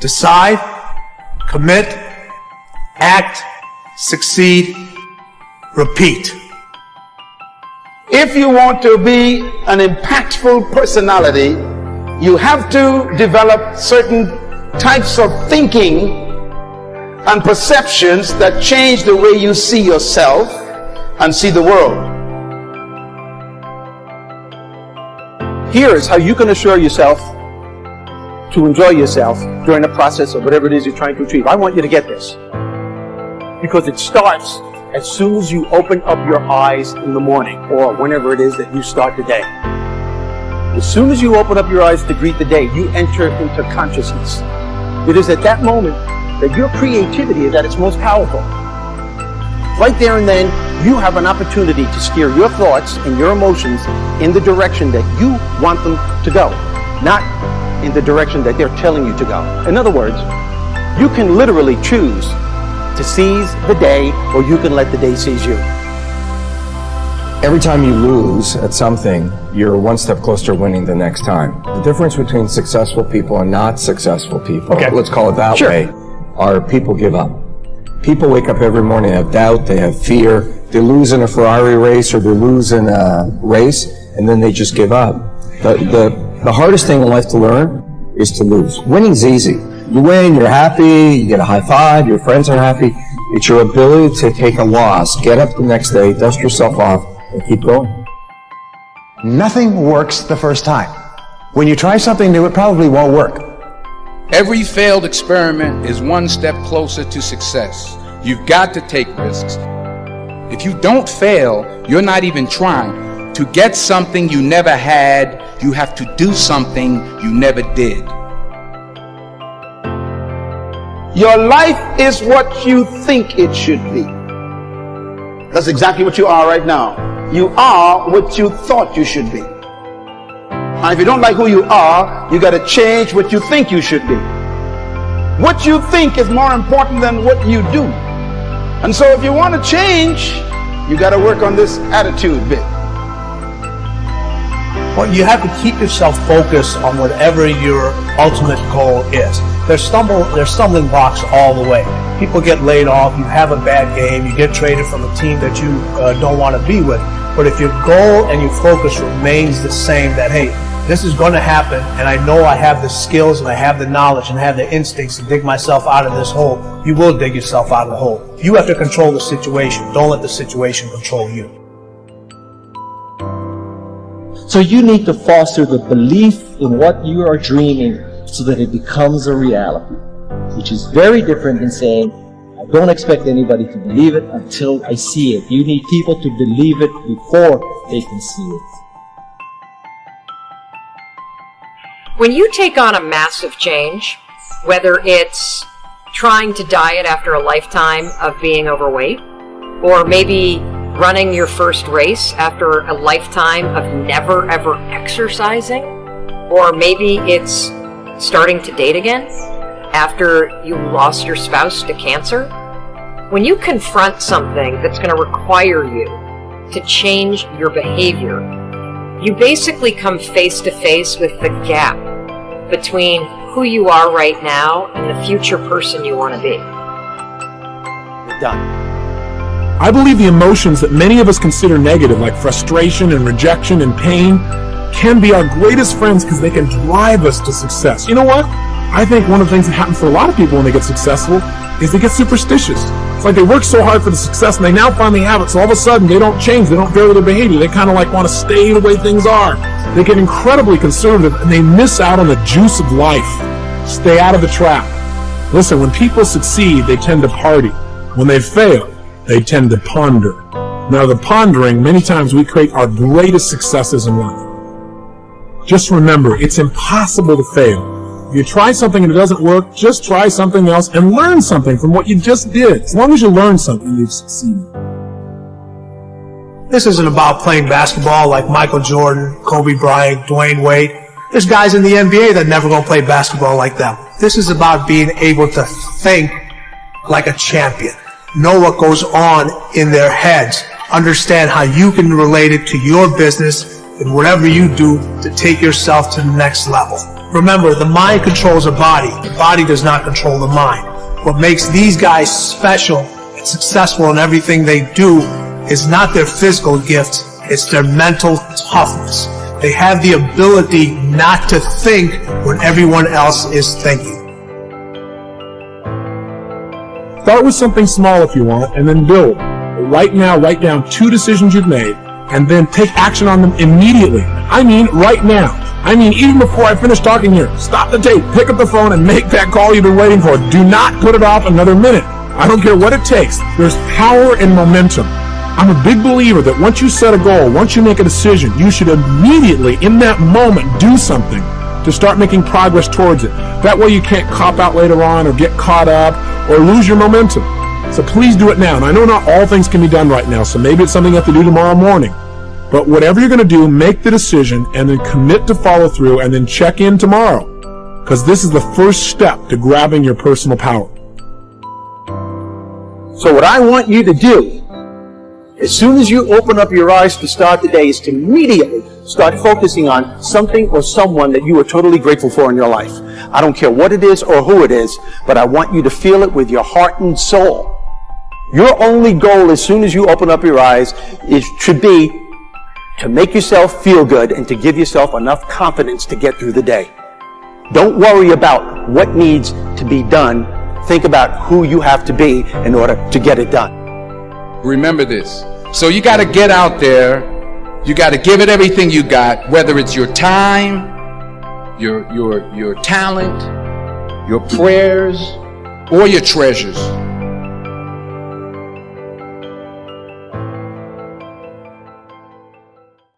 Decide, commit, act, succeed, repeat. If you want to be an impactful personality, you have to develop certain types of thinking and perceptions that change the way you see yourself and see the world. Here is how you can assure yourself to enjoy yourself during the process of whatever it is you're trying to achieve. I want you to get this, because it starts as soon as you open up your eyes in the morning, or whenever it is that you start the day. As soon as you open up your eyes to greet the day, you enter into consciousness. It is at that moment that your creativity is at its most powerful. Right there and then, you have an opportunity to steer your thoughts and your emotions in the direction that you want them to go, not in the direction that they're telling you to go. In other words, you can literally choose to seize the day, or you can let the day seize you. Every time you lose at something, you're one step closer to winning the next time. The difference between successful people and not successful people, let's call it that way, are people give up. People wake up every morning, they have doubt, they have fear, they lose in a Ferrari race or they lose in a race, and then they just give up. The hardest thing in life to learn is to lose. Winning's easy. You win, you're happy, you get a high five, your friends are happy. It's your ability to take a loss, get up the next day, dust yourself off, and keep going. Nothing works the first time. When you try something new, it probably won't work. Every failed experiment is one step closer to success. You've got to take risks. If you don't fail, you're not even trying. To get something you never had, you have to do something you never did. Your life is what you think it should be. That's exactly what you are right now. You are what you thought you should be. And if you don't like who you are, you got to change what you think you should be. What you think is more important than what you do. And so if you want to change, you got to work on this attitude bit. Well, you have to keep yourself focused on whatever your ultimate goal is. There's stumbling blocks all the way. People get laid off, you have a bad game, you get traded from a team that you don't want to be with. But if your goal and your focus remains the same, that, hey, this is going to happen, and I know I have the skills and I have the knowledge and I have the instincts to dig myself out of this hole, you will dig yourself out of the hole. You have to control the situation. Don't let the situation control you. So you need to foster the belief in what you are dreaming so that it becomes a reality, which is very different than saying, I don't expect anybody to believe it until I see it. You need people to believe it before they can see it. When you take on a massive change, whether it's trying to diet after a lifetime of being overweight, or maybe running your first race after a lifetime of never ever exercising, or maybe it's starting to date again after you lost your spouse to cancer, when you confront something that's going to require you to change your behavior, you basically come face to face with the gap between who you are right now and the future person you want to be. You're done. I believe the emotions that many of us consider negative, like frustration and rejection and pain, can be our greatest friends because they can drive us to success. You know what? I think one of the things that happens for a lot of people when they get successful is they get superstitious. It's like they work so hard for the success and they now finally have it, so all of a sudden they don't change, they don't vary their behavior, they kind of like want to stay the way things are. They get incredibly conservative and they miss out on the juice of life. Stay out of the trap. Listen, when people succeed, they tend to party. When they fail, they tend to ponder. Now, the pondering, many times we create our greatest successes in life. Just remember, it's impossible to fail. If you try something and it doesn't work, just try something else and learn something from what you just did. As long as you learn something, you've succeeded. This isn't about playing basketball like Michael Jordan, Kobe Bryant, Dwayne Wade. There's guys in the NBA that never gonna play basketball like them. This is about being able to think like a champion. Know what goes on in their heads. Understand how you can relate it to your business and whatever you do to take yourself to the next level. Remember, the mind controls the body. The body does not control the mind. What makes these guys special and successful in everything they do is not their physical gift, it's their mental toughness. They have the ability not to think when everyone else is thinking. Start with something small if you want, and then build. Right now, write down 2 decisions you've made, and then take action on them immediately. I mean, right now. I mean, even before I finish talking here, stop the tape, pick up the phone, and make that call you've been waiting for. Do not put it off another minute. I don't care what it takes. There's power in momentum. I'm a big believer that once you set a goal, once you make a decision, you should immediately, in that moment, do something to start making progress towards it. That way you can't cop out later on or get caught up or lose your momentum. So please do it now. And I know not all things can be done right now, so maybe it's something you have to do tomorrow morning. But whatever you're going to do, make the decision and then commit to follow through and then check in tomorrow. Because this is the first step to grabbing your personal power. So what I want you to do, as soon as you open up your eyes to start the day, is to immediately start focusing on something or someone that you are totally grateful for in your life. I don't care what it is or who it is, but I want you to feel it with your heart and soul. Your only goal as soon as you open up your eyes should be to make yourself feel good and to give yourself enough confidence to get through the day. Don't worry about what needs to be done. Think about who you have to be in order to get it done. Remember this. So you got to get out there. You got to give it everything you got, whether it's your time, your talent, your prayers, or your treasures.